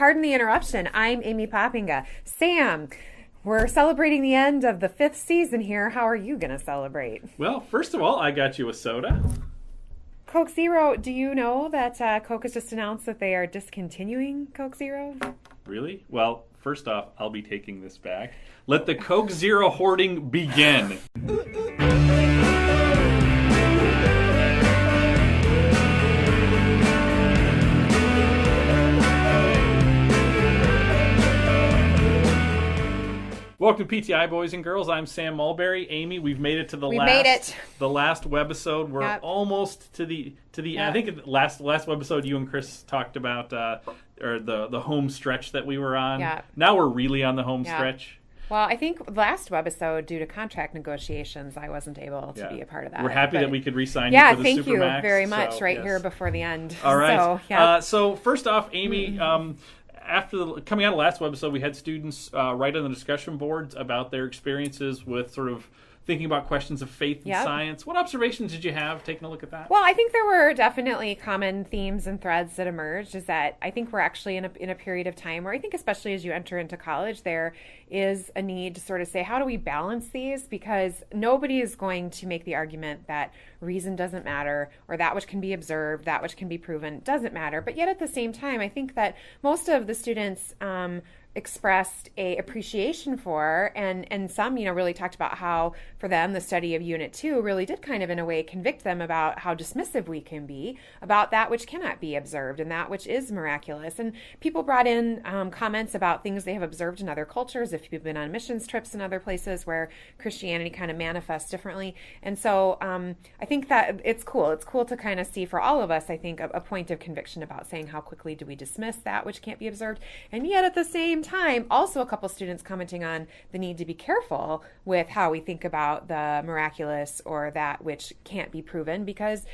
Pardon the interruption. I'm Amy Poppinga. Sam, we're celebrating the end of the 5th season here. How are you going to celebrate? Well, first of all, I got you a soda. Coke Zero. Do you know that Coke has just announced that they are discontinuing Coke Zero? Really? Well, first off, I'll be taking this back. Let the Coke Zero hoarding begin. Welcome to PTI, boys and girls. I'm Sam Mulberry. Amy, we've made it to the last webisode. We're almost to the end. I think last webisode you and Chris talked about or the home stretch that we were on. Yeah. Now we're really on the home stretch. Well, I think last webisode, due to contract negotiations, I wasn't able to be a part of that. We're happy that we could re-sign you for the Supermax. Yeah, thank you very much here before the end. All right. So first off, Amy, after coming out of last webisode, we had students write on the discussion boards about their experiences with sort of thinking about questions of faith and science. What observations did you have taking a look at that? Well, I think there were definitely common themes and threads that emerged. Is that I think we're actually in a period of time where I think, especially as you enter into college, there is a need to sort of say, how do we balance these? Because nobody is going to make the argument that reason doesn't matter, or that which can be observed, that which can be proven doesn't matter. But yet at the same time, I think that most of the students expressed a appreciation for, and some, really talked about how for them the study of Unit 2 really did kind of in a way convict them about how dismissive we can be about that which cannot be observed and that which is miraculous. And people brought in comments about things they have observed in other cultures, if you've been on missions trips in other places where Christianity kind of manifests differently. And so I think that it's cool. It's cool to kind of see for all of us, I think, a point of conviction about saying how quickly do we dismiss that which can't be observed. And yet at the same time, also a couple students commenting on the need to be careful with how we think about the miraculous or that which can't be proven, because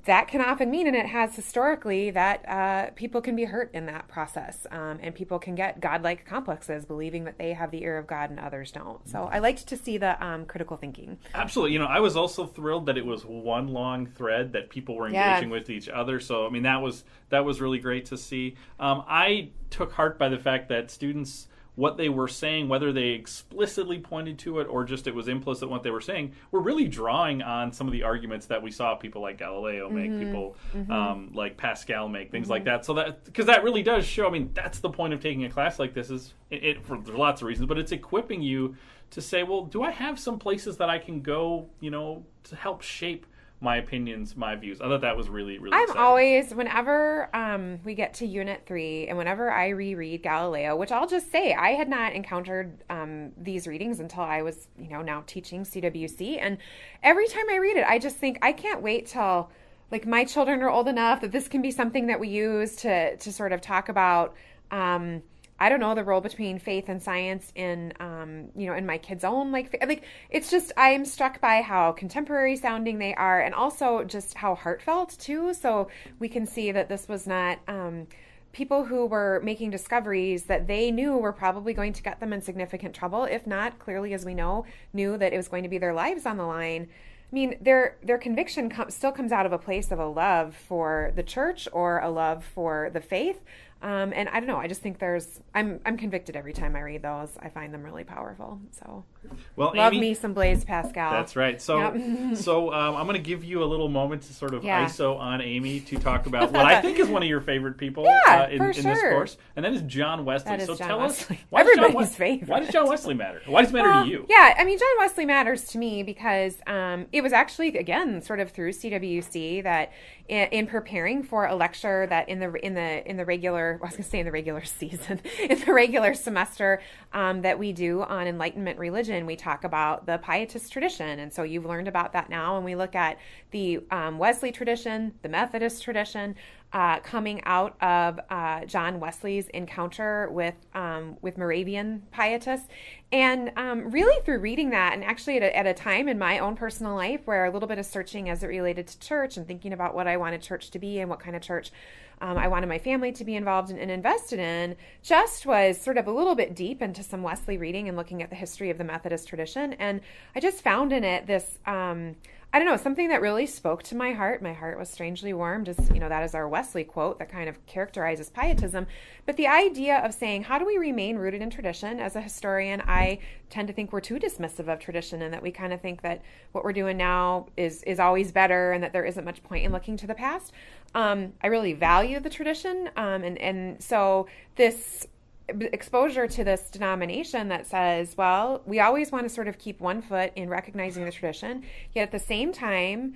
that can often mean, and it has historically, that people can be hurt in that process, and people can get godlike complexes, believing that they have the ear of God and others don't. So I liked to see the critical thinking. Absolutely. I was also thrilled that it was one long thread that people were engaging with each other. So, I mean, that was really great to see. I took heart by the fact that students, what they were saying, whether they explicitly pointed to it or just it was implicit in what they were saying, were really drawing on some of the arguments that we saw people like Galileo make, people like Pascal make, things like that. So that, because that really does show, I mean, that's the point of taking a class like this, is for lots of reasons, but it's equipping you to say, well, do I have some places that I can go, to help shape my opinions, my views? I thought that was really, really exciting. Always, whenever we get to Unit 3, and whenever I reread Galileo, which I'll just say, I had not encountered these readings until I was, now teaching CWC. And every time I read it, I just think, I can't wait till, my children are old enough that this can be something that we use to sort of talk about, I don't know, the role between faith and science in, in my kids' own, it's just, I'm struck by how contemporary sounding they are, and also just how heartfelt too. So we can see that this was not, people who were making discoveries that they knew were probably going to get them in significant trouble. If not, clearly, as we know, knew that it was going to be their lives on the line. I mean, their conviction still comes out of a place of a love for the church or a love for the faith. And I don't know, I just think I'm convicted every time I read those. I find them really powerful. So, well, love Amy, me some Blaise Pascal. That's right. So, I'm going to give you a little moment to sort of ISO on Amy to talk about what I think is one of your favorite people in this course, and that is John Wesley. That is John tell Wesley. us, why everybody's favorite. Why does John Wesley matter? Why does it matter to you? Yeah, I mean, John Wesley matters to me because it was actually, again, sort of through CWC that in preparing for a lecture that in the regular, I was going to say in the regular season, in the regular semester that we do on Enlightenment religion, we talk about the Pietist tradition. And so you've learned about that now. And we look at the Wesley tradition, the Methodist tradition, coming out of John Wesley's encounter with Moravian Pietists. And really through reading that, and actually at a time in my own personal life where a little bit of searching as it related to church and thinking about what I wanted church to be and what kind of church I wanted my family to be involved in and invested in, just was sort of a little bit deep into some Wesley reading and looking at the history of the Methodist tradition. And I just found in it this, I I don't know, something that really spoke to my heart. My heart was strangely warmed. Just, that is our Wesley quote that kind of characterizes pietism. But the idea of saying, how do we remain rooted in tradition? As a historian, I tend to think we're too dismissive of tradition, and that we kind of think that what we're doing now is always better, and that there isn't much point in looking to the past. I really value the tradition. And so this exposure to this denomination that says, well, we always want to sort of keep one foot in recognizing the tradition, yet at the same time,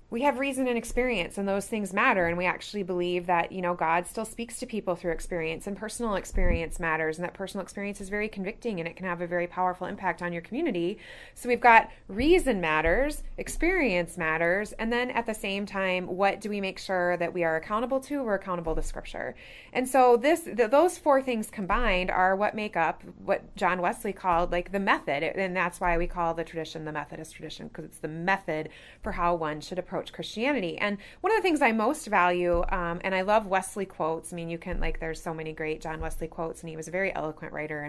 we have reason and experience, and those things matter. And we actually believe that, God still speaks to people through experience, and personal experience matters, and that personal experience is very convicting, and it can have a very powerful impact on your community. So we've got reason matters, experience matters, and then at the same time, what do we make sure that we are accountable to? We're accountable to Scripture. And so those four things combined are what make up what John Wesley called like the method. And that's why we call the tradition the Methodist tradition, because it's the method for how one should approach Christianity. And one of the things I most value, and I love Wesley quotes. I mean, you can there's so many great John Wesley quotes, and he was a very eloquent writer.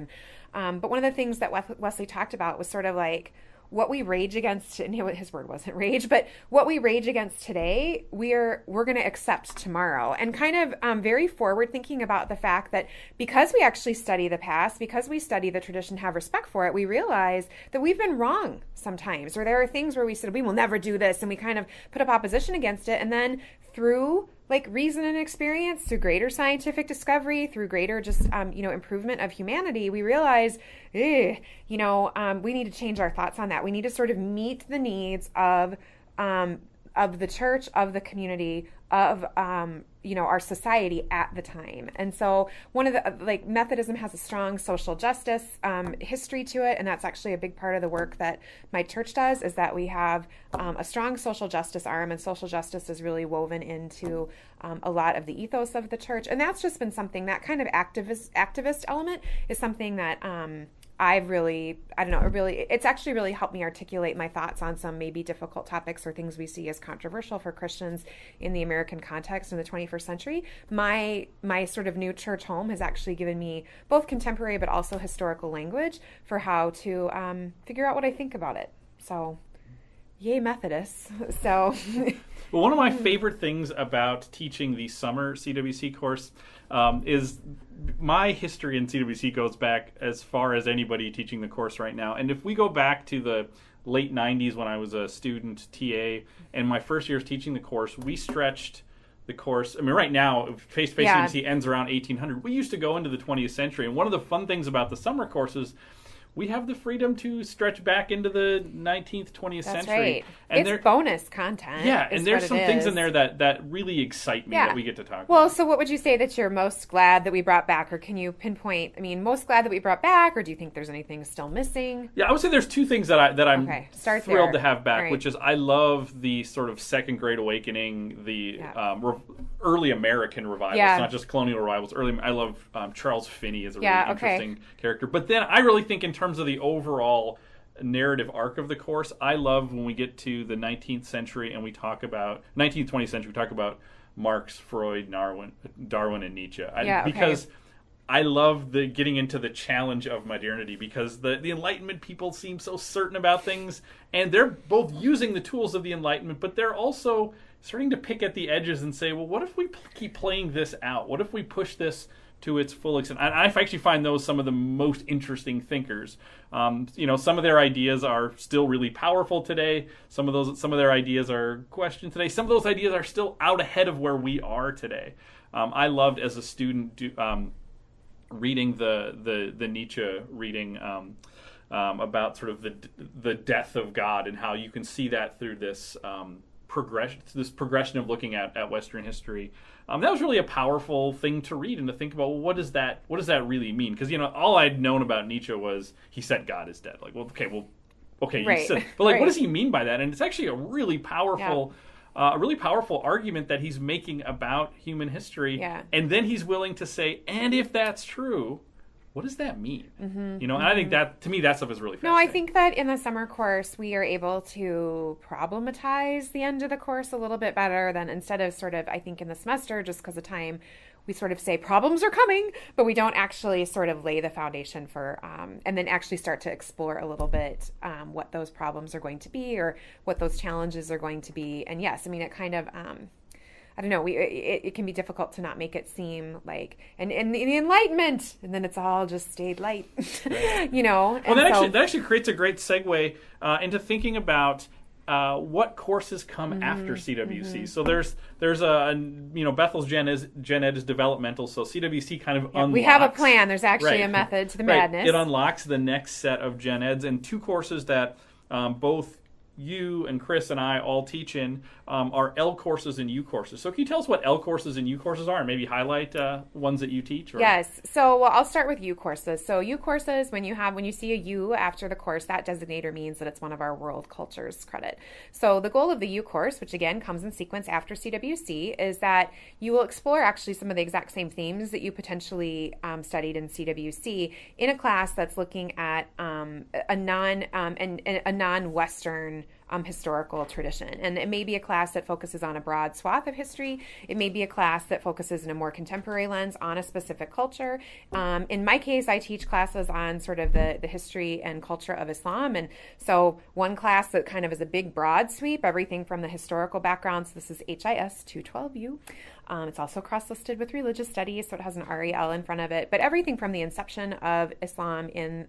And but one of the things that Wesley talked about was sort of like, what we rage against, and his word wasn't rage, but what we rage against today, we're going to accept tomorrow. And kind of very forward thinking about the fact that because we actually study the past, because we study the tradition, have respect for it, we realize that we've been wrong sometimes, or there are things where we said, we will never do this, and we kind of put up opposition against it. And then through reason and experience, through greater scientific discovery, through greater just, improvement of humanity, we realize, we need to change our thoughts on that. We need to sort of meet the needs of the church, of the community, of, our society at the time. And so one of the, Methodism has a strong social justice history to it. And that's actually a big part of the work that my church does, is that we have a strong social justice arm, and social justice is really woven into a lot of the ethos of the church. And that's just been something, that kind of activist element is something that I've really, it's actually really helped me articulate my thoughts on some maybe difficult topics or things we see as controversial for Christians in the American context in the 21st century. My sort of new church home has actually given me both contemporary but also historical language for how to figure out what I think about it. So, yay Methodists. So... Well, one of my favorite things about teaching the summer CWC course is my history in CWC goes back as far as anybody teaching the course right now. And if we go back to the late 90s when I was a student TA and my first years teaching the course, we stretched the course. I mean, right now, face-to-face CWC ends around 1800. We used to go into the 20th century. And one of the fun things about the summer courses, we have the freedom to stretch back into the 19th, 20th That's century. Right. And it's bonus content. Yeah, and there's some things in there that really excite me that we get to talk about. Well, so what would you say that you're most glad that we brought back? Or can you pinpoint, most glad that we brought back? Or do you think there's anything still missing? Yeah, I would say there's two things that I'm thrilled to have back, which is I love the sort of Second Great Awakening, the early American revival. It's not just colonial revivals. I love Charles Finney as a really interesting character. But then I really think in terms of the overall narrative arc of the course, I love when we get to the 19th century and we talk about 19th, 20th century, we talk about Marx, Freud, Darwin, and Nietzsche. Because I love the getting into the challenge of modernity, because the Enlightenment people seem so certain about things, and they're both using the tools of the Enlightenment, but they're also starting to pick at the edges and say, well, what if we keep playing this out? What if we push this to its full extent? I actually find those some of the most interesting thinkers. Some of their ideas are still really powerful today. Some of their ideas are questioned today. Some of those ideas are still out ahead of where we are today. I loved as a student reading the Nietzsche reading about sort of the death of God, and how you can see that through this progression of looking at Western history. That was really a powerful thing to read and to think about. Well, what does that really mean? Because all I'd known about Nietzsche was he said God is dead. Like, okay, right. You said, but what does he mean by that? And it's actually a really powerful, argument that he's making about human history. Yeah. And then he's willing to say, and if that's true, what does that mean? Mm-hmm, and I think that, to me, that stuff is really fascinating. No, I think that in the summer course, we are able to problematize the end of the course a little bit better than instead of sort of, I think in the semester, just because of time, we sort of say problems are coming, but we don't actually sort of lay the foundation for, and then actually start to explore a little bit what those problems are going to be or what those challenges are going to be. And yes, I mean, it kind of, I don't know, it can be difficult to not make it seem like, and the Enlightenment, and then it's all just stayed light, you know. Well, that actually creates a great segue into thinking about what courses come after CWC. So there's a Bethel's Gen Ed is developmental, so CWC kind of unlocks. We have a plan. There's actually a method to the madness. It unlocks the next set of Gen Eds, and two courses that both you and Chris and I all teach in are L courses and U courses. So can you tell us what L courses and U courses are, and maybe highlight ones that you teach? Or? Yes. So I'll start with U courses. So U courses, when you see a U after the course, that designator means that it's one of our world cultures credit. So the goal of the U course, which again comes in sequence after CWC, is that you will explore actually some of the exact same themes that you potentially studied in CWC in a class that's looking at a non-Western historical tradition. And it may be a class that focuses on a broad swath of history. It may be a class that focuses in a more contemporary lens on a specific culture. In my case, I teach classes on sort of the history and culture of Islam. And so one class that kind of is a big broad sweep, everything from the historical background. So this is HIS 212U. It's also cross-listed with religious studies, so it has an REL in front of it. But everything from the inception of Islam in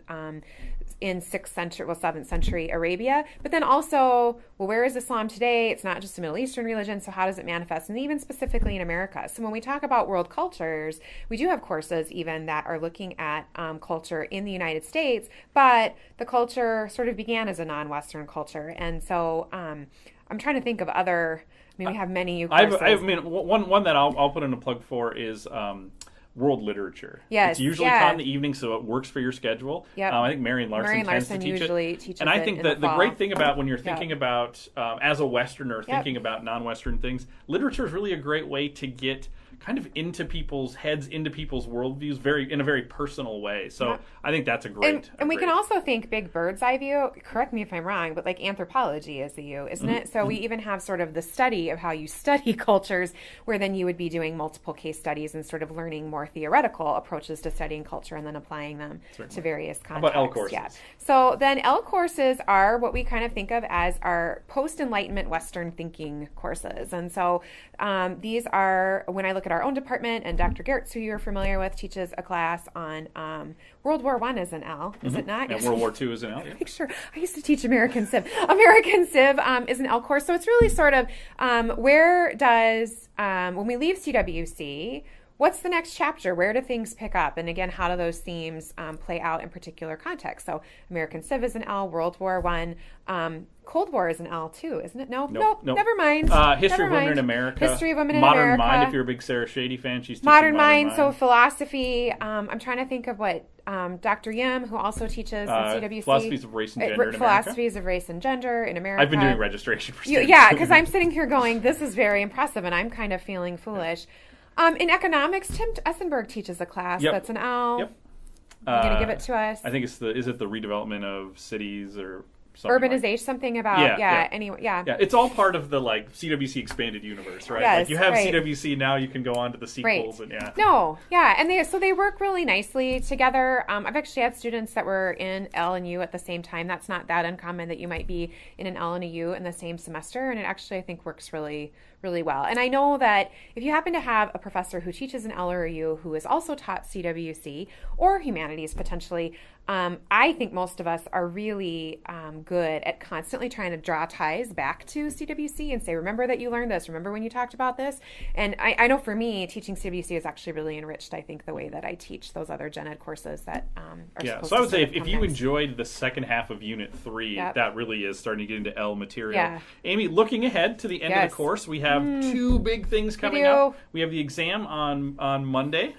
6th century, 7th century Arabia, but then also, well, where is Islam today? It's not just a Middle Eastern religion, so how does it manifest? And even specifically in America. So when we talk about world cultures, we do have courses even that are looking at culture in the United States, but the culture sort of began as a non-Western culture. And so I'm trying to think of other... I mean, we have many courses. One that I'll put in a plug for is world literature. Yes, it's usually taught in the evening, so it works for your schedule. Yep. I think Marion Larson tends to teach usually it. Teaches and I think that the great thing about when you're thinking about, as a Westerner, thinking about non-Western things, literature is really a great way to get kind of into people's heads, into people's worldviews, in a very personal way. So I think that's a great. And we can also think big bird's eye view. Correct me if I'm wrong, but like anthropology is the U, isn't it? So we even have sort of the study of how you study cultures, where then you would be doing multiple case studies and sort of learning more theoretical approaches to studying culture and then applying them to various contexts. How about L courses? Yeah. So then L courses are what we kind of think of as our post-Enlightenment Western thinking courses. And so these are, when I look at our own department, and Dr. Gehrz, who you're familiar with, teaches a class on World War I is an L, is it not? And World War II is an L. Yeah. Make sure. I used to teach American Civ. American Civ is an L course. So it's really sort of where does, when we leave CWC, what's the next chapter? Where do things pick up? And again, how do those themes play out in particular contexts? So American Civ is an L, World War I. Cold War is an L too, isn't it? No, never mind. History of Women in America. History of Women in Modern America. Mind, if you're a big Sarah Shady fan, she's teaching Modern Mind. So philosophy. I'm trying to think of what Dr. Yim, who also teaches in CWC. Philosophies of Race and Gender in America. Philosophies of Race and Gender in America. I've been doing registration for students. Yeah, because I'm sitting here going, this is very impressive, and I'm kind of feeling foolish. In economics, Tim Essenberg teaches a class that's an L. Yep. You're going to give it to us? I think is it the redevelopment of cities or something? Urbanization, something about, anyway. Yeah, it's all part of the CWC expanded universe, right? Yes, you have CWC, now you can go on to the sequels. Right. And and they work really nicely together. I've actually had students that were in L and U at the same time. That's not that uncommon that you might be in an L and a U in the same semester, and it actually, I think, works really, really well. And I know that if you happen to have a professor who teaches an L or a U who has also taught CWC or humanities potentially, I think most of us are really good at constantly trying to draw ties back to CWC and say, remember that you learned this, remember when you talked about this. And I know for me, teaching CWC has actually really enriched, I think, the way that I teach those other gen ed courses that are supposed so I would to say if you enjoyed the second half of Unit 3, that really is starting to get into L material. Yeah. Amy, looking ahead to the end of the course, we have two big things coming up. We have the exam on Monday,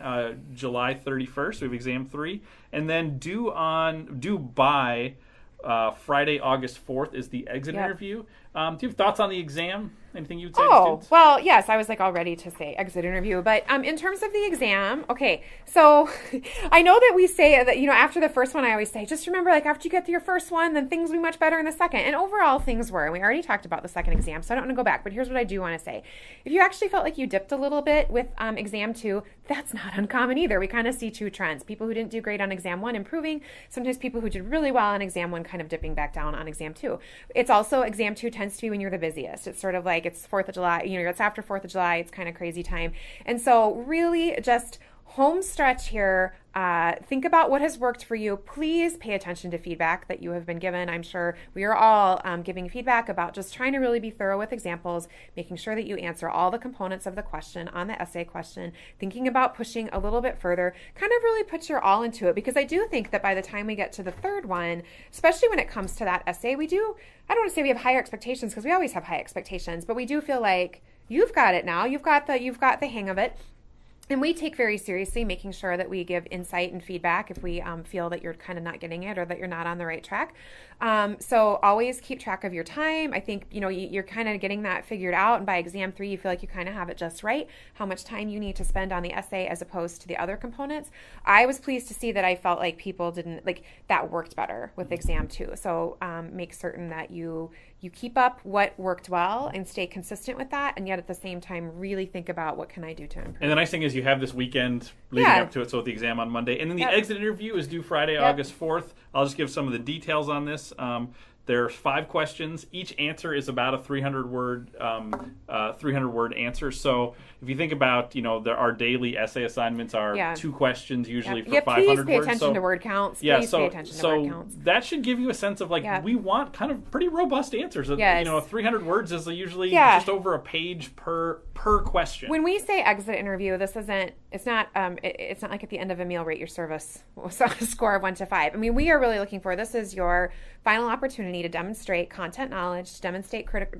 July 31st. We have exam 3. And then due by Friday, August 4th is the exit interview. Do you have thoughts on the exam? Anything you would say to Oh, students? well, yes, I was like all ready to say exit interview. But in terms of the exam, okay, so I know that we say that, after the first one, I always say, just remember, like, after you get through your first one, then things will be much better in the second. And overall, things were. And we already talked about the second exam, so I don't want to go back. But here's what I do want to say. If you actually felt like you dipped a little bit with exam 2, that's not uncommon either. We kind of see 2 trends. People who didn't do great on exam 1 improving. Sometimes people who did really well on exam 1 kind of dipping back down on exam 2. It's also, exam 2 tends to be when you're the busiest. It's sort of like it's 4th of July. It's after 4th of July. It's kind of crazy time. And so really just home stretch here. Think about what has worked for you. Please pay attention to feedback that you have been given. I'm sure we are all giving feedback about just trying to really be thorough with examples, making sure that you answer all the components of the question on the essay question, thinking about pushing a little bit further, kind of really put your all into it, because I do think that by the time we get to the third one, especially when it comes to that essay, I don't want to say we have higher expectations, because we always have high expectations, but we do feel like you've got it now. You've got the hang of it. And we take very seriously making sure that we give insight and feedback if we feel that you're kind of not getting it or that you're not on the right track. So always keep track of your time. I think, you're kind of getting that figured out. And by exam 3, you feel like you kind of have it just right, how much time you need to spend on the essay as opposed to the other components. I was pleased to see that I felt like people didn't, like, that worked better with exam 2. So make certain that you keep up what worked well and stay consistent with that. And yet at the same time, really think about what can I do to improve. And the nice thing is you have this weekend leading up to it, so the exam on Monday. And then the exit interview is due Friday, August 4th. I'll just give some of the details on this. There's 5 questions. Each answer is about a 300-word answer. So if you think about, our daily essay assignments are 2 questions usually for 500 words. Please pay attention to word counts. Pay attention to word counts. That should give you a sense of, we want kind of pretty robust answers. 300 words is usually just over a page per question. When we say exit interview, it's not like at the end of a meal, rate your service score of 1 to 5. I mean, we are really looking for, this is your final opportunity to demonstrate content knowledge, to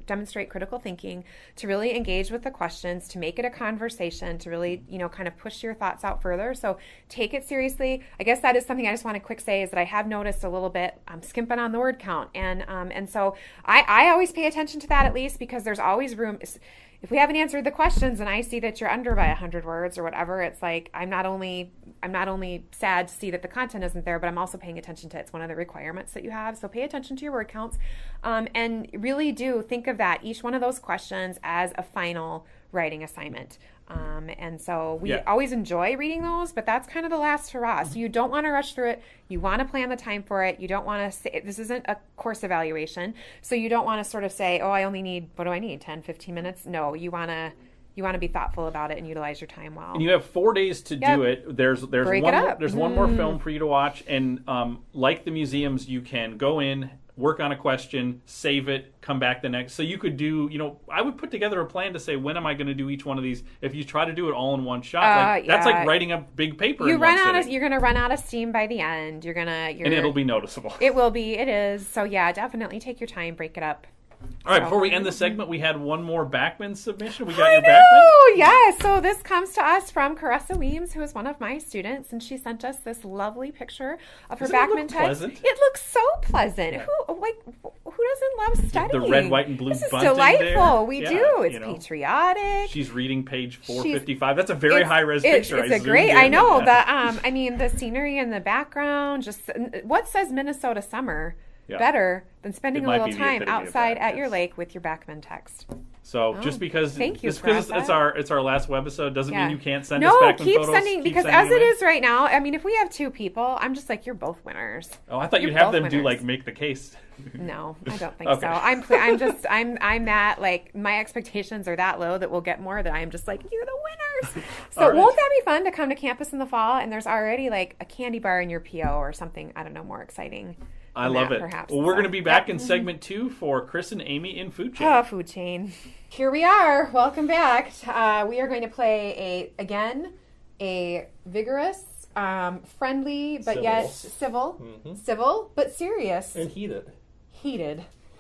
demonstrate critical thinking, to really engage with the questions, to make it a conversation, to really, kind of push your thoughts out further. So take it seriously. I guess that is something I just want to quick say is that I have noticed a little bit, I'm skimping on the word count. And so I always pay attention to that, at least, because there's always room. If we haven't answered the questions and I see that you're under by 100 words or whatever, it's like I'm not only sad to see that the content isn't there, but I'm also paying attention to it's one of the requirements that you have. So pay attention to your word counts, and really do think of that, each one of those questions, as a final writing assignment. And so we always enjoy reading those, but that's kind of the last hurrah. So you don't want to rush through it. You want to plan the time for it. You don't want to say, this isn't a course evaluation. So you don't want to sort of say, oh, I only need, 10, 15 minutes? No, you want to be thoughtful about it and utilize your time well. And you have 4 days to do it. There's one more film for you to watch. And like the museums, you can go in, work on a question, save it, come back the next. So you could do, I would put together a plan to say, when am I going to do each one of these? If you try to do it all in one shot, that's like writing up big paper. You're going to run out of steam by the end. And it'll be noticeable. It will be. It is. So definitely take your time, break it up. All right, before we end the segment, we had one more Backman submission. We got your Backman? Oh, yeah. So this comes to us from Caressa Weems, who is one of my students, and she sent us this lovely picture of her Backman text. Pleasant? It looks so pleasant. Yeah. Who doesn't love studying? The red, white, and blue bunting there. This is delightful. There. We do. It's patriotic. She's reading page 455. That's a very high-res picture. It's a great. I know. The scenery in the background. Just what says Minnesota summer? Better than spending a little time outside at your lake with your Backman text. So just because it's our last webisode doesn't mean you can't send us Backman photos. No, keep sending, because as it is right now, I mean, if we have 2 people, I'm just like, you're both winners. Oh, I thought you'd have them do make the case. No, I don't think so. I'm that, like, my expectations are that low that we'll get more, that I'm just like, you're the winners. So won't that be fun to come to campus in the fall and there's already like a candy bar in your PO or something, I don't know, more exciting. I love it. Perhaps. Well, we're going to be back in segment 2 for Chris and Amy in Food Chain. Oh, Food Chain. Here we are. Welcome back. We are going to play a vigorous, friendly, but yet civil, civil but serious and heated.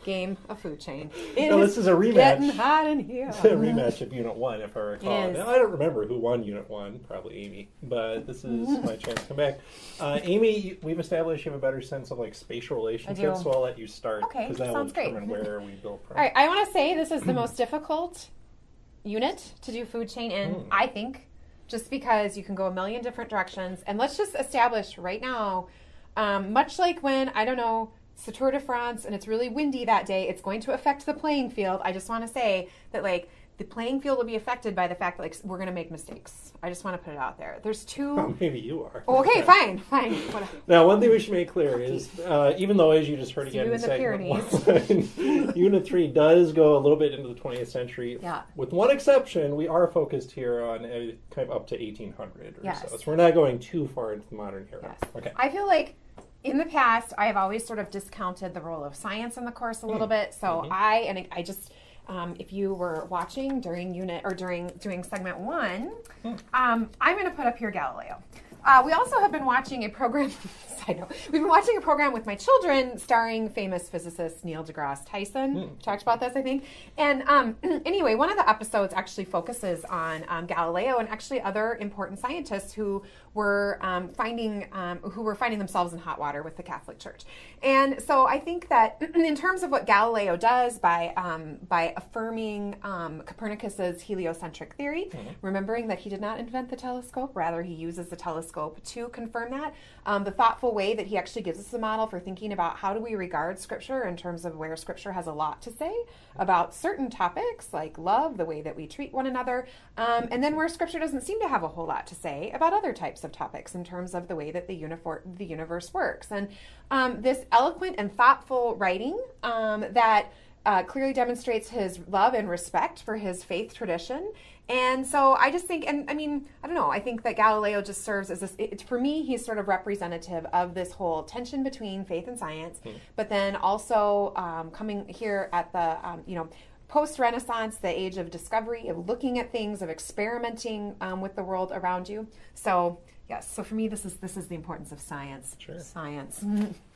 game of food chain. This is a rematch. Getting hot in here. It's a rematch of Unit 1, if I recall. Now, I don't remember who won Unit 1, probably Amy, but this is my chance to come back. Amy, we've established you have a better sense of like spatial relationships, so I'll let you start. Okay, because that will sounds great. determine where we build from. All right, I want to say this is the most difficult unit to do food chain in, I think, just because you can go a million different directions. And let's just establish right now, much like when, I don't know, it's the Tour de France and it's really windy that day, it's going to affect the playing field. I just want to say that, like, the playing field will be affected by the fact that, like, we're going to make mistakes. I just want to put it out there. There's two... Well, maybe you are. Okay, fine. Whatever. Now, one thing we should make clear is, even though, as you just heard again in segment 1, Unit 3 does go a little bit into the 20th century. Yeah. With one exception, we are focused here on kind of up to 1800 or so. So we're not going too far into the modern era. Yes. Okay. I feel like in the past, I have always sort of discounted the role of science in the course a little bit. So I just... if you were watching during segment 1, I'm going to put up here Galileo. We also have been watching a program. Side note, we've been watching a program with my children starring famous physicist Neil deGrasse Tyson. We talked about this, I think. And anyway, one of the episodes actually focuses on Galileo and actually other important scientists who were finding themselves in hot water with the Catholic Church. And so I think that in terms of what Galileo does by affirming Copernicus's heliocentric theory, remembering that he did not invent the telescope, rather he uses the telescope to confirm that, the thoughtful way that he actually gives us a model for thinking about how do we regard Scripture in terms of where Scripture has a lot to say about certain topics like love, the way that we treat one another, and then where Scripture doesn't seem to have a whole lot to say about other types of topics in terms of the way that the universe works. And this eloquent and thoughtful writing that clearly demonstrates his love and respect for his faith tradition. And so I just think, and I mean, I don't know, I think that Galileo just serves as this, for me, he's sort of representative of this whole tension between faith and science, but then also coming here at the, post-Renaissance, the age of discovery, of looking at things, of experimenting with the world around you. So yes, so for me, this is the importance of science. Sure. Science.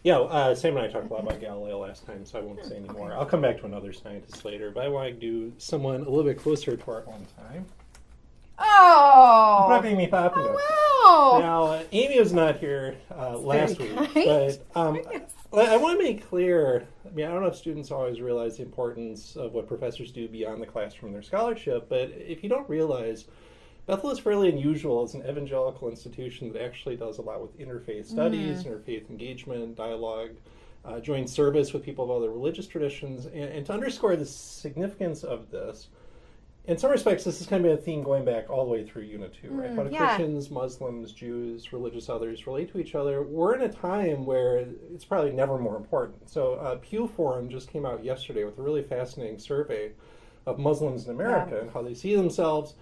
Yeah, Sam and I talked a lot about Galileo last time, so I won't say any more. I'll come back to another scientist later, but I want to do someone a little bit closer to our own time. Oh! Poppinga. Oh, wow! Now, Amy was not here last week, but I want to make clear, I mean, I don't know if students always realize the importance of what professors do beyond the classroom and their scholarship, but if you don't realize, Bethel is fairly unusual as an evangelical institution that actually does a lot with interfaith studies, interfaith engagement, dialogue, joint service with people of other religious traditions. And to underscore the significance of this, in some respects, this is kind of a theme going back all the way through Unit 2, right? How do Christians, Muslims, Jews, religious others relate to each other? We're in a time where it's probably never more important. So Pew Forum just came out yesterday with a really fascinating survey of Muslims in America and how they see themselves.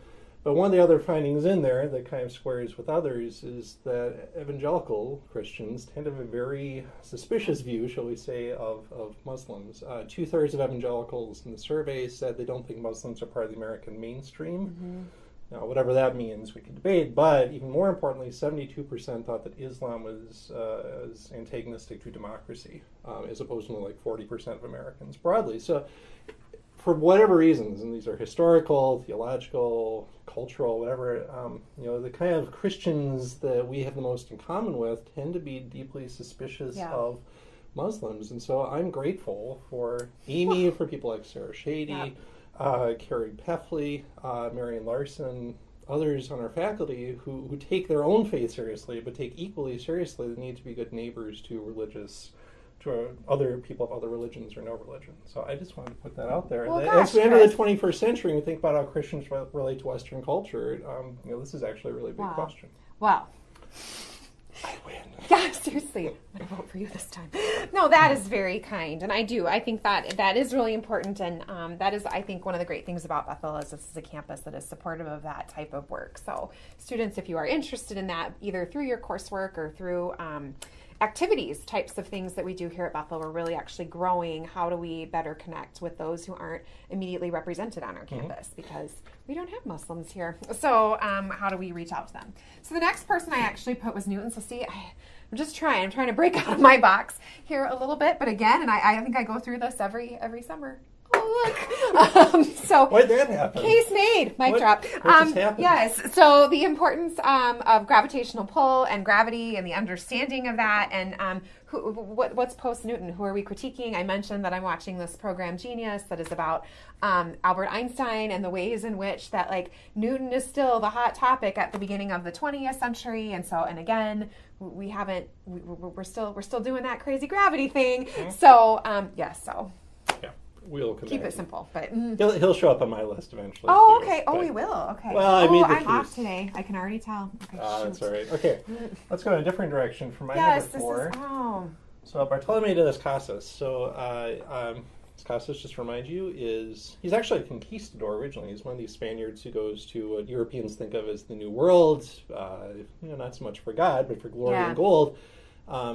But one of the other findings in there that kind of squares with others is that evangelical Christians tend to have a very suspicious view, shall we say, of Muslims. 2/3 of evangelicals in the survey said they don't think Muslims are part of the American mainstream. Now, whatever that means, we can debate. But even more importantly, 72% thought that Islam was antagonistic to democracy, as opposed to only like 40% of Americans broadly. So for whatever reasons, and these are historical, theological, cultural, whatever, the kind of Christians that we have the most in common with tend to be deeply suspicious of Muslims. And so I'm grateful for Amy, for people like Sarah Shady, Carrie Peffley, Marion Larson, others on our faculty who take their own faith seriously, but take equally seriously the need to be good neighbors to other people of other religions or no religion. So I just wanted to put that out there. Well, as we enter the 21st century and we think about how Christians relate to Western culture, this is actually a really big question. Wow. I win. Yeah, seriously. I'm going to vote for you this time. No, that is very kind. And I think that is really important. And that is, I think, one of the great things about Bethel is this is a campus that is supportive of that type of work. So students, if you are interested in that, either through your coursework or through activities types of things that we do here at Bethel. We're really actually growing. How do we better connect with those who aren't immediately represented on our campus, because we don't have Muslims here. So how do we reach out to them? So the next person I actually put was Newton. So see, I'm trying to break out of my box here a little bit, but again, and I think I go through this every summer. Oh, look. So why did that happen? Case made. Mic drop. What just happened? Yes. So the importance of gravitational pull and gravity and the understanding of that, and what's post-Newton? Who are we critiquing? I mentioned that I'm watching this program Genius that is about Albert Einstein and the ways in which that like Newton is still the hot topic at the beginning of the 20th century, and again we're still doing that crazy gravity thing. So we'll come keep back. It simple, but he'll show up on my list eventually. Oh, too, okay. but, We will. Okay. Well, I'm off today. I can already tell. Okay, that's all right. Okay, let's go in a different direction for my yes, number 4. This is, So Bartolome de las Casas. So las Casas, just to remind you, he's actually a conquistador originally. He's one of these Spaniards who goes to what Europeans think of as the New World. Not so much for God, but for glory and gold.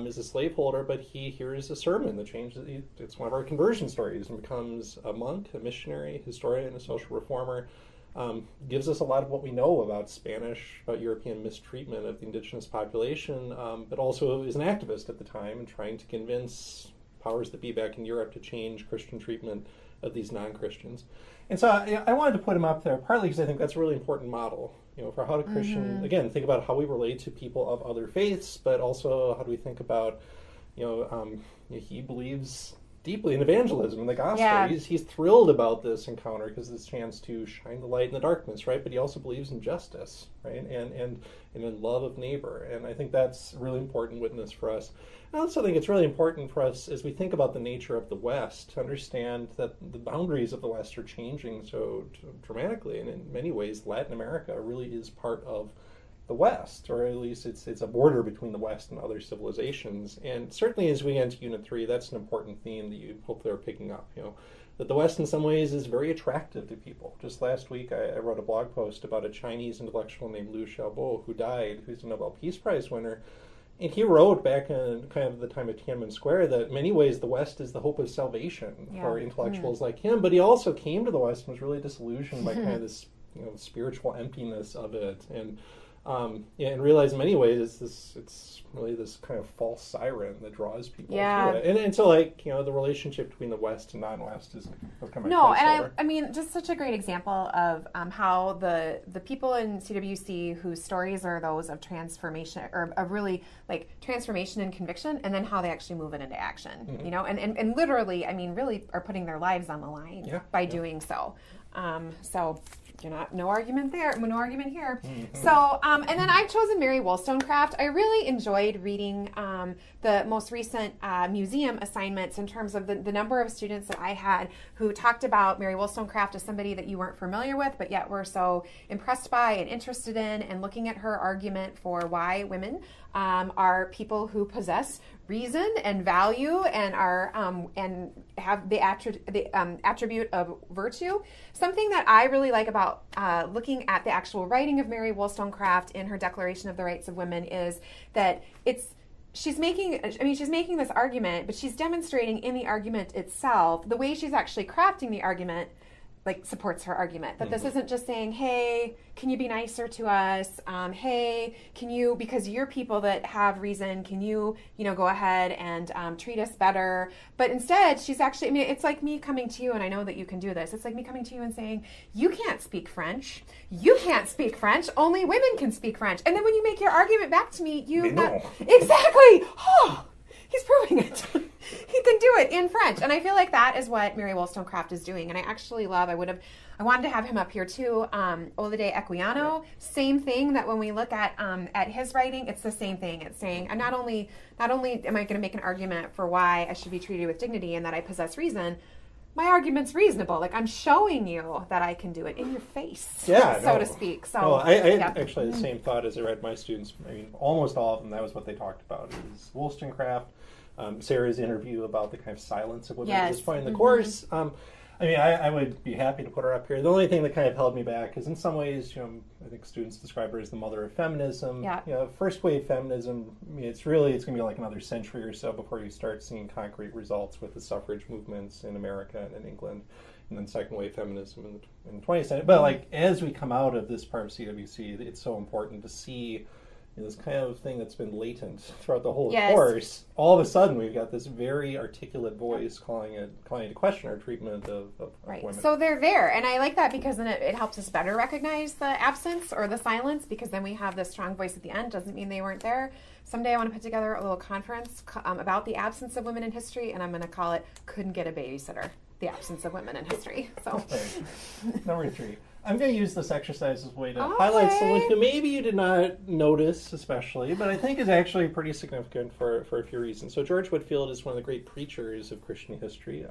Is a slaveholder, but he hears a sermon that changes. It's one of our conversion stories, and becomes a monk, a missionary, historian, a social reformer. Gives us a lot of what we know about about European mistreatment of the indigenous population, but also is an activist at the time and trying to convince powers that be back in Europe to change Christian treatment of these non-Christians. And so I wanted to put him up there, partly because I think that's a really important model, for how to Christian, again, think about how we relate to people of other faiths, but also how do we think about, he believes deeply in evangelism and the gospel. Yeah. He's thrilled about this encounter because it's a chance to shine the light in the darkness, right? But he also believes in justice, right? And in love of neighbor. And I think that's a really important witness for us. I also think it's really important for us as we think about the nature of the West to understand that the boundaries of the West are changing so dramatically. And in many ways, Latin America really is part of the West, or at least it's a border between the West and other civilizations. And certainly as we get into Unit 3, that's an important theme that you hopefully are picking up, that the West in some ways is very attractive to people. Just last week I wrote a blog post about a Chinese intellectual named Liu Xiaobo who died, who's a Nobel Peace Prize winner. And he wrote back in kind of the time of Tiananmen Square that in many ways the West is the hope of salvation for intellectuals like him. But he also came to the West and was really disillusioned by kind of this spiritual emptiness of it. And realize in many ways it's really this kind of false siren that draws people to it. And so the relationship between the West and non-West is kind of I mean just such a great example of how the people in CWC whose stories are those of transformation or of really like transformation and conviction, and then how they actually move it into action, and literally really are putting their lives on the line by doing so. No argument there, no argument here. So, and then I've chosen Mary Wollstonecraft. I really enjoyed reading the most recent museum assignments in terms of the number of students that I had who talked about Mary Wollstonecraft as somebody that you weren't familiar with, but yet were so impressed by and interested in, and looking at her argument for why women are people who possess reason and value and are and have the attribute of virtue. Something that I really like about looking at the actual writing of Mary Wollstonecraft in her Declaration of the Rights of Women is that she's making this argument, but she's demonstrating in the argument itself the way she's actually crafting the argument supports her argument. That this isn't just saying, hey, can you be nicer to us? Hey, can you, because you're people that have reason, can you go ahead and treat us better? But instead, she's actually, it's like me coming to you, and I know that you can do this. It's like me coming to you and saying, you can't speak French. You can't speak French. Only women can speak French. And then when you make your argument back to me, exactly. Oh, he's proving it. He can do it in French. And I feel like that is what Mary Wollstonecraft is doing. And I actually love, I wanted to have him up here too. Olade Equiano, same thing, that when we look at his writing, it's the same thing. It's saying, I'm not only am I going to make an argument for why I should be treated with dignity and that I possess reason, my argument's reasonable. I'm showing you that I can do it in your face, so to speak. So I had actually the same thought as I read my students. Almost all of them, that was what they talked about, is Wollstonecraft. Sarah's interview about the kind of silence of women at this point in the course. I mean, I would be happy to put her up here. The only thing that kind of held me back is, in some ways, I think students describe her as the mother of feminism. Yeah. First wave feminism, I mean, it's going to be like another century or so before you start seeing concrete results with the suffrage movements in America and in England. And then second wave feminism in the 20th century. But like, as we come out of this part of CWC, it's so important to see this kind of thing that's been latent throughout the whole course. All of a sudden, we've got this very articulate voice calling into question our treatment of women. So they're there, and I like that because then it helps us better recognize the absence or the silence, because then we have this strong voice at the end. Doesn't mean they weren't there. Someday I want to put together a little conference about the absence of women in history, and I'm going to call it "Couldn't Get a Babysitter: The Absence of Women in History." So, okay. Number 3. I'm going to use this exercise as a way to highlight someone who maybe you did not notice especially, but I think is actually pretty significant for a few reasons. So George Whitefield is one of the great preachers of Christian history.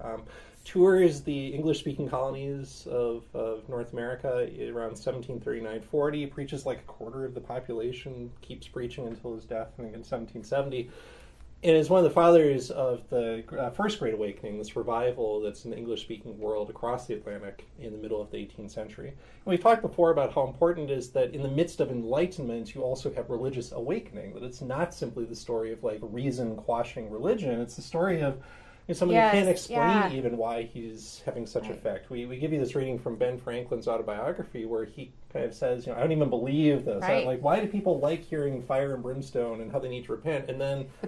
Tours the English-speaking colonies of North America around 1739-40, preaches like a quarter of the population, keeps preaching until his death in 1770. And is one of the fathers of the First Great Awakening, this revival that's in the English-speaking world across the Atlantic in the middle of the 18th century. And we've talked before about how important it is that in the midst of enlightenment, you also have religious awakening, that it's not simply the story of like reason quashing religion, it's the story of someone who can't explain even why he's having such effect. We give you this reading from Ben Franklin's autobiography where he kind of says, I don't even believe this. Like, why do people like hearing fire and brimstone and how they need to repent? But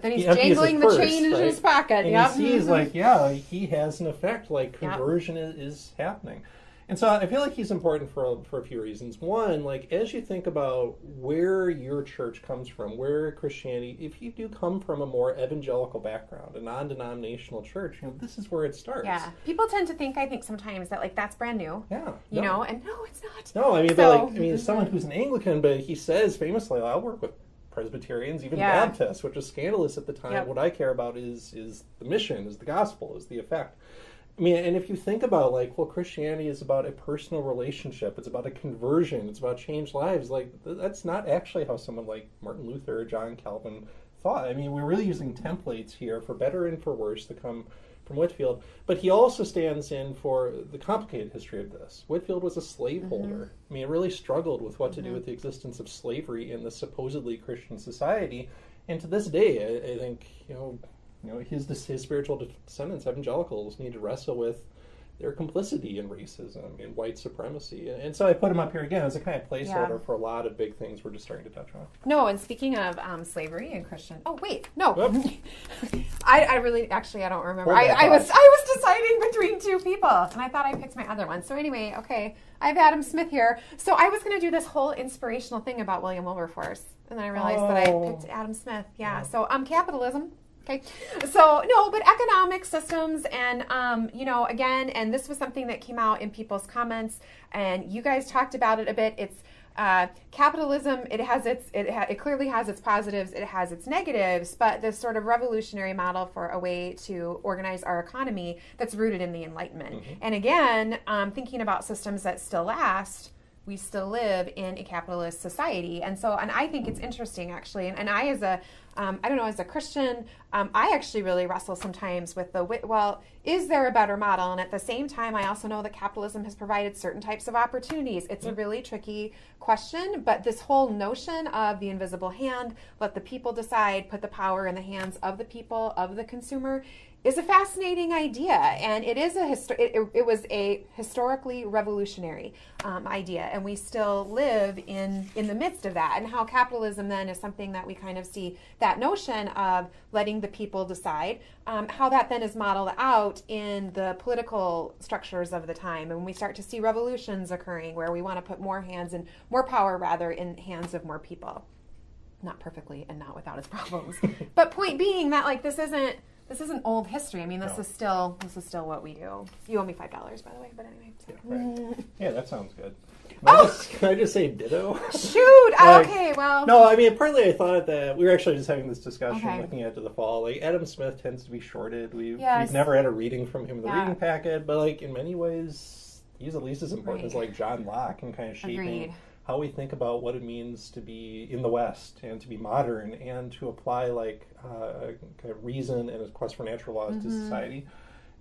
then he's jangling the chain in his pocket. And he sees, he has an effect. Like, conversion is happening. And so I feel like he's important for a few reasons. One, like, as you think about where your church comes from, where Christianity, if you do come from a more evangelical background, a non-denominational church, this is where it starts. Yeah. People tend to think, I think sometimes, that, like, that's brand new. Yeah. You know, and no, it's not. No, I mean, someone who's an Anglican, but he says famously, I'll work with Presbyterians, even Baptists, which is scandalous at the time. Yep. What I care about is the mission, is the gospel, is the effect. I mean, and if you think about, Christianity is about a personal relationship. It's about a conversion. It's about changed lives. That's not actually how someone like Martin Luther or John Calvin thought. I mean, we're really using templates here, for better and for worse, to come from Whitefield. But he also stands in for the complicated history of this. Whitefield was a slaveholder. I mean, he really struggled with what to do with the existence of slavery in the supposedly Christian society. And to this day, I think, his spiritual descendants, evangelicals, need to wrestle with their complicity in racism and white supremacy. And so I put him up here again as a kind of placeholder for a lot of big things we're just starting to touch on. No, and speaking of slavery and Christian... Oh, wait, no. I really, actually, I don't remember. I was deciding between two people, and I thought I picked my other one. So anyway, okay, I have Adam Smith here. So I was going to do this whole inspirational thing about William Wilberforce, and then I realized that I picked Adam Smith. Yeah. So capitalism. Okay, so no, but economic systems, and again, and this was something that came out in people's comments, and you guys talked about it a bit. It's capitalism. It clearly has its positives. It has its negatives, but this sort of revolutionary model for a way to organize our economy that's rooted in the Enlightenment. Mm-hmm. And again, thinking about systems that still last. We still live in a capitalist society. And I think it's interesting, actually. And I, as a Christian, I actually really wrestle sometimes with is there a better model? And at the same time, I also know that capitalism has provided certain types of opportunities. It's a really tricky question, but this whole notion of the invisible hand, let the people decide, put the power in the hands of the people, of the consumer, is a fascinating idea, and it is it was a historically revolutionary idea, and we still live in the midst of that. And how capitalism then is something that we kind of see, that notion of letting the people decide, how that then is modeled out in the political structures of the time, and when we start to see revolutions occurring where we want to put more power rather in hands of more people, not perfectly and not without its problems. But point being that this isn't old history. I mean, this is still what we do. You owe me $5, by the way. But anyway. Yeah, right. Yeah, that sounds good. Can I just say ditto? Shoot. Okay. Well. No, I mean, partly I thought that we were actually just having this discussion looking ahead to the fall. Adam Smith tends to be shorted. We've never had a reading from him in the reading packet, but in many ways, he's at least as important as John Locke in kind of shaping how we think about what it means to be in the West and to be modern and to apply kind of reason and a quest for natural laws to society.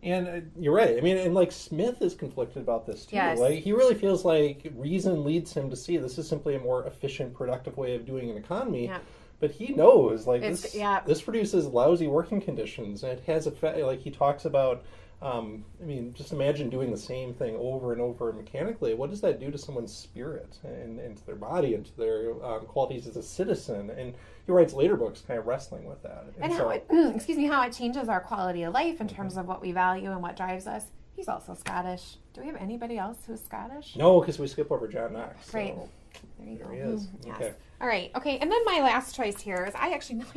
And you're right. I mean, and like Smith is conflicted about this too. Yes. Like he really feels like reason leads him to see this is simply a more efficient, productive way of doing an economy. Yeah. But he knows like this produces lousy working conditions, and it has effect. Like he talks about. I mean, just imagine doing the same thing over and over mechanically. What does that do to someone's spirit and to their body and to their qualities as a citizen? And he writes later books kind of wrestling with that. And how it, how it changes our quality of life in terms of what we value and what drives us. He's also Scottish. Do we have anybody else who's Scottish? No, because we skip over John Knox. So right. There he is. Yes. Okay. All right. Okay. And then my last choice here is I kind of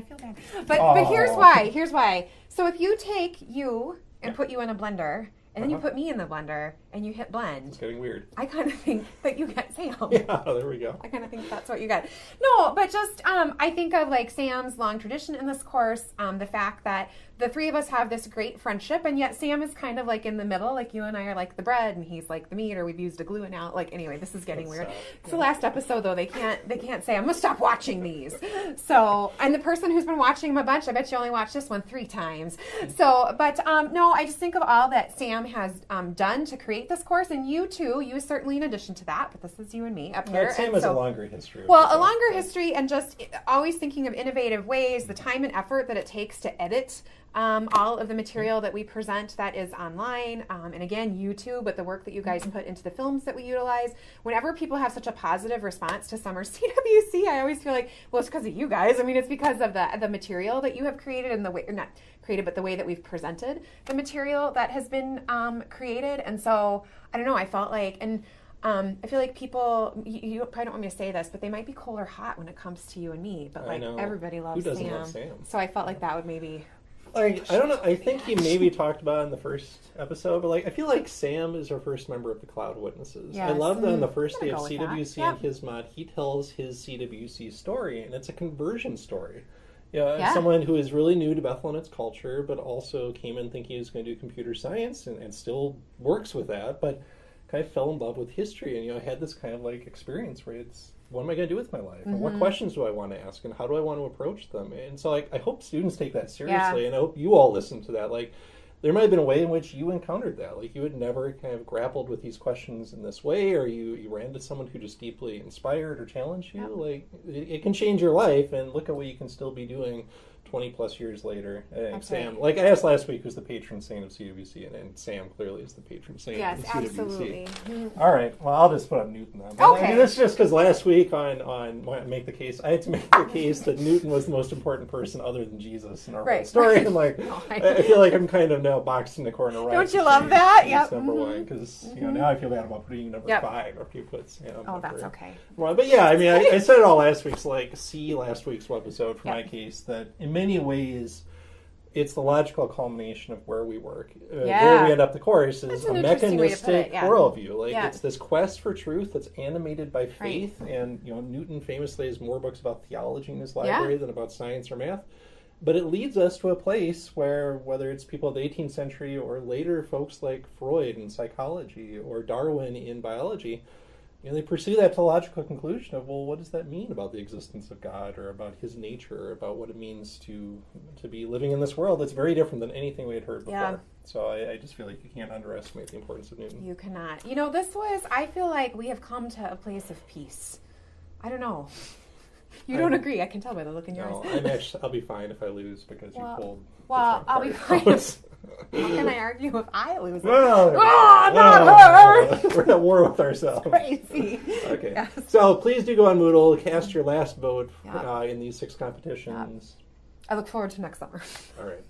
feel bad. But here's why. Here's why. So if you take you and put you in a blender, and then you put me in the blender, and you hit blend. It's getting weird. I kind of think that you get Sam. Yeah, there we go. I kind of think that's what you got. No, but just I think of like Sam's long tradition in this course, the fact that the three of us have this great friendship, and yet Sam is kind of like in the middle, like you and I are like the bread, and he's like the meat, or we've used a glue and out. Like anyway, this is getting weird. It's the last episode though. They can't say I'm gonna stop watching these. So, and the person who's been watching them a bunch, I bet you only watched this one 3 times. So, but no, I just think of all that Sam has done to create this course, and you too. You certainly in addition to that, but this is you and me up here. Sam has a longer history. Well, a longer history, and just always thinking of innovative ways, the time and effort that it takes to edit all of the material that we present that is online, and again, you too, but the work that you guys put into the films that we utilize. Whenever people have such a positive response to Summer CWC, I always feel like, well, it's because of you guys. I mean, it's because of the material that you have created and the way, or not created, but the way that we've presented the material that has been created. And so, I don't know, I felt like, and I feel like people, you probably don't want me to say this, but they might be cold or hot when it comes to you and me, but like everybody loves Who doesn't love Sam? So I felt like that would maybe... Like, I don't know, I think he maybe talked about it in the first episode, but like I feel like Sam is our first member of the Cloud Witnesses. Yes. I love that on the first day of CWC and his mod, he tells his CWC story, and it's a conversion story. Someone who is really new to Bethel and its culture, but also came in thinking he was going to do computer science and still works with that, but kind of fell in love with history and had this kind of like experience where it's, what am I going to do with my life? And what questions do I want to ask? And how do I want to approach them? And so like, I hope students take that seriously, and I hope you all listen to that. Like, there might have been a way in which you encountered that. Like, you had never kind of grappled with these questions in this way, or you ran into someone who just deeply inspired or challenged you. Yep. Like, it can change your life, and look at what you can still be doing 20 plus years later. And Sam, like I asked last week, who's the patron saint of CWC, and Sam clearly is the patron saint of CWC. Yes, absolutely. All right, well, I'll just put up Newton then. Okay. I mean, this is just because last week on Make the Case, I had to make the case that Newton was the most important person other than Jesus in our whole story. And like, I feel like I'm kind of now boxed in the corner. Right? Don't you love that? Yep. Number one, because now I feel bad about putting number 5 after he puts. That's okay. Well, but yeah, I mean, I said it all last week. So like, see last week's webisode for my case that in many ways, it's the logical culmination of where we work. Where we end up the course is a mechanistic worldview. Like it's this quest for truth that's animated by faith. Right. And Newton famously has more books about theology in his library than about science or math. But it leads us to a place where, whether it's people of the 18th century or later folks like Freud in psychology or Darwin in biology, they pursue that to a logical conclusion of, well, what does that mean about the existence of God, or about his nature, or about what it means to be living in this world that's very different than anything we had heard before. Yeah. So I just feel like you can't underestimate the importance of Newton. You cannot. I feel like we have come to a place of peace. I don't know. You don't agree. I can tell by the look in your eyes. I'll be fine if I lose because you pulled. Well, I'll be fine. How can I argue if I lose? Not her! We're at war with ourselves. Crazy. Okay. Yes. So please do go on Moodle, cast your last vote in these 6 competitions. I look forward to next summer. All right.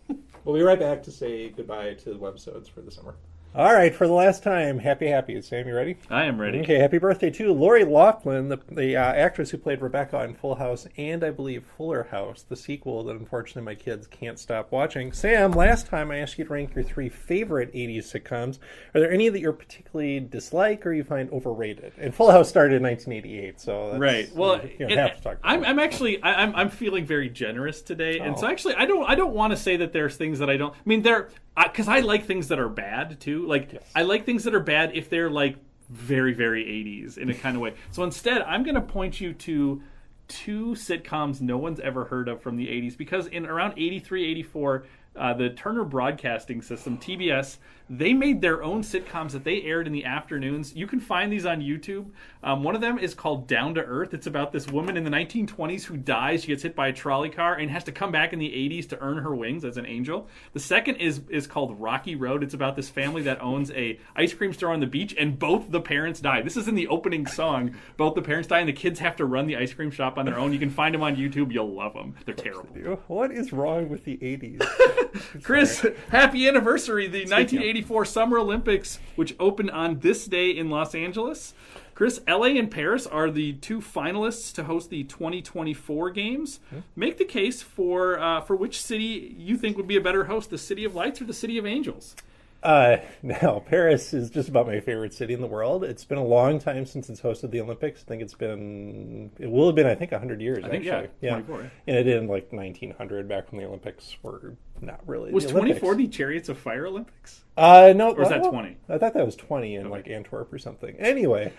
We'll be right back to say goodbye to the webisodes for the summer. All right, for the last time, happy. Sam, you ready? I am ready. Okay, happy birthday to Lori Loughlin, the actress who played Rebecca in Full House and, I believe, Fuller House, the sequel that unfortunately my kids can't stop watching. Sam, last time I asked you to rank your 3 favorite 80s sitcoms. Are there any that you particularly dislike or you find overrated? And Full House started in 1988, so that's, right. Well, you don't have to talk about I'm feeling very generous today, and so actually I don't want to say that there's things that I don't. I mean, because I like things that are bad too. Like I like things that are bad if they're like very, very 80s in a kind of way. So instead, I'm going to point you to 2 sitcoms no one's ever heard of from the 80s, because in around 83, 84, the Turner Broadcasting System, TBS, they made their own sitcoms that they aired in the afternoons. You can find these on YouTube. One of them is called Down to Earth. It's about this woman in the 1920s who dies. She gets hit by a trolley car and has to come back in the 80s to earn her wings as an angel. The second is called Rocky Road. It's about this family that owns a ice cream store on the beach, and both the parents die. This is in the opening song. Both the parents die, and the kids have to run the ice cream shop on their own. You can find them on YouTube. You'll love them. They're terrible. What is wrong with the 80s? Chris, happy anniversary, the 1984 Summer Olympics, which opened on this day in Los Angeles. Chris, LA and Paris are the two finalists to host the 2024 games. Make the case for which city you think would be a better host, the City of Lights or the City of Angels? Now, Paris is just about my favorite city in the world. It's been a long time since it's hosted the Olympics. I think it will have been, 100 years, actually. Yeah, 24. Yeah. And it did in 1900, back when the Olympics were not really Was the 24 the Chariots of Fire Olympics? No. Or was that 20? I thought that was 20 in Antwerp or something. Anyway,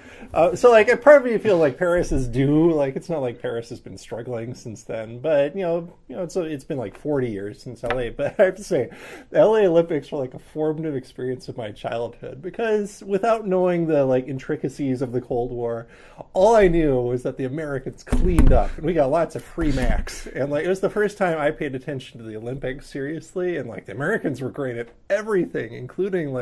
so I probably feel like Paris is due. It's not like Paris has been struggling since then, but it's been 40 years since LA. But I have to say, the LA Olympics were a formative experience of my childhood, because without knowing the intricacies of the Cold War, all I knew was that the Americans cleaned up and we got lots of free Macs, and it was the first time I paid attention to the Olympics seriously, and the Americans were great at everything, including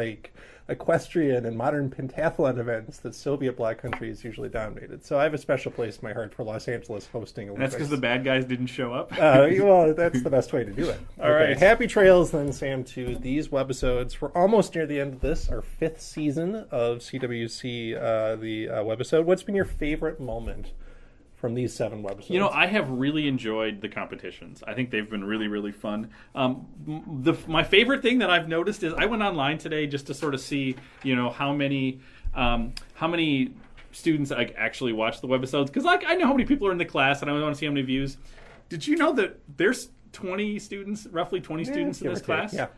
equestrian and modern pentathlon events that Soviet bloc countries usually dominated. So I have a special place in my heart for Los Angeles hosting Olympics. That's because the bad guys didn't show up? Well, that's the best way to do it. All right. Happy trails then, Sam, to these webisodes. We're almost near the end of this, our 5th season of CWC, the webisode. What's been your favorite moment from these 7 webisodes? I have really enjoyed the competitions. I think they've been really, really fun. My favorite thing that I've noticed is I went online today just to sort of see, how many students actually watch the webisodes, because I know how many people are in the class and I want to see how many views. Did you know that there's roughly 20 students in this class? Yeah.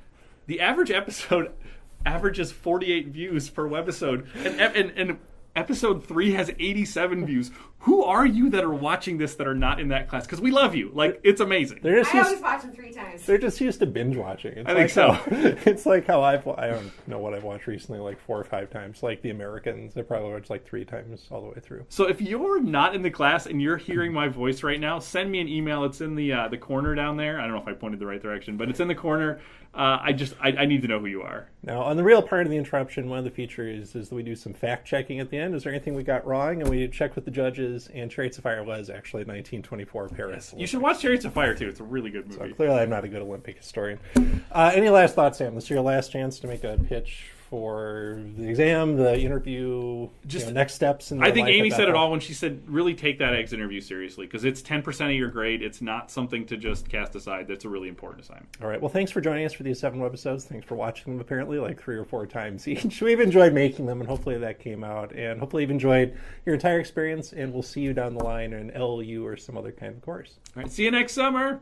The average episode averages 48 views per webisode, and Episode 3 has 87 views. Who are you that are watching this that are not in that class? Because we love you. It's amazing. I always watch them 3 times. They're just used to binge watching. I think so. It's like how I don't know what I've watched recently, 4 or 5 times. Like the Americans, I probably watched 3 times all the way through. So if you're not in the class and you're hearing my voice right now, send me an email. It's in the corner down there. I don't know if I pointed the right direction, but it's in the corner. I need to know who you are. Now, on the real part of the interruption, one of the features is that we do some fact checking at the end. Is there anything we got wrong? And we check with the judges, and Chariots of Fire was actually 1924 Paris. Yes. You should watch Chariots of Fire too. It's a really good movie. So clearly I'm not a good Olympic historian. Any last thoughts, Sam? This is your last chance to make a pitch for the exam, the interview, next steps. I think Amy said it all when she said, really take that exit interview seriously, because it's 10% of your grade. It's not something to just cast aside. That's a really important assignment. All right. Well, thanks for joining us for these 7 webisodes. Thanks for watching them, apparently, 3 or 4 times each. We've enjoyed making them, and hopefully that came out. And hopefully you've enjoyed your entire experience, and we'll see you down the line in LU or some other kind of course. All right. See you next summer.